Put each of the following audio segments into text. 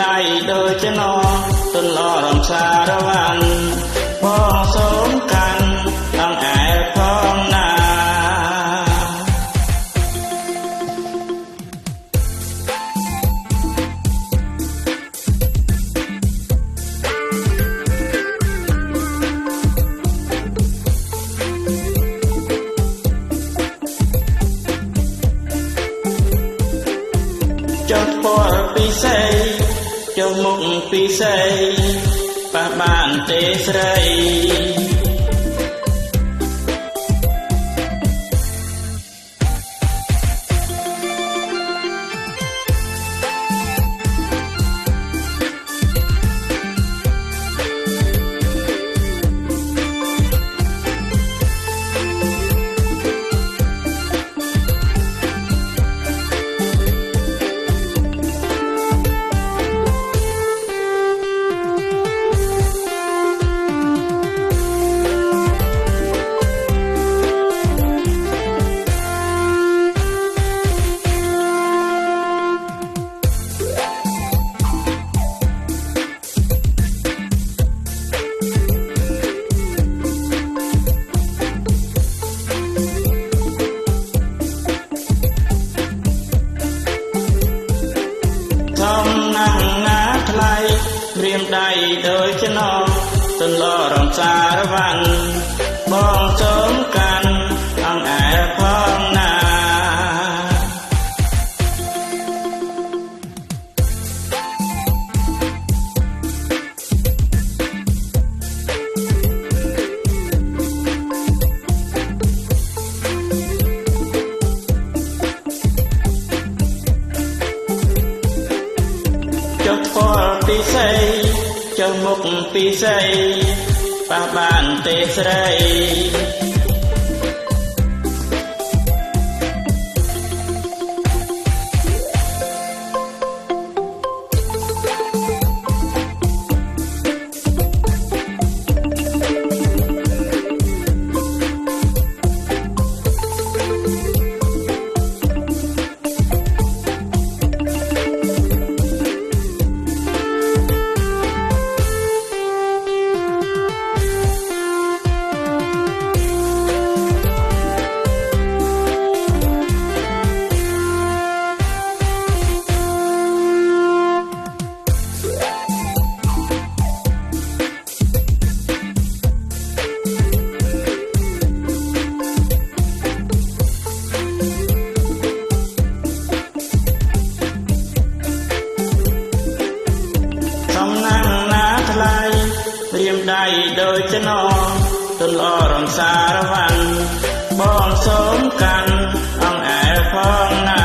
ដៃដូចជាណទន្លរំសារវ័នបងសូមកាន់អង្អែលផងណាចុះពណ៌ពិសេសចុះមុខពិសេសប៉ះបានទេស្រីព្រៀមដៃដូចជាណទន្លរំសារវ័នបងសូមកាន់អង្អែលផងណាចុះពណ៌ពិសេសចុះមុខពិសេសប៉ះបានទេស្រីព្រៀមដៃដូចជាណទន្លរំសារវ័នបងសូមកាន់អង្អែលផងណា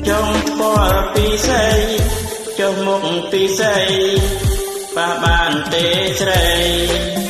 ចុះពណ៌ពិសេសចុះមុខពិសេសប៉ះបានទេស្រី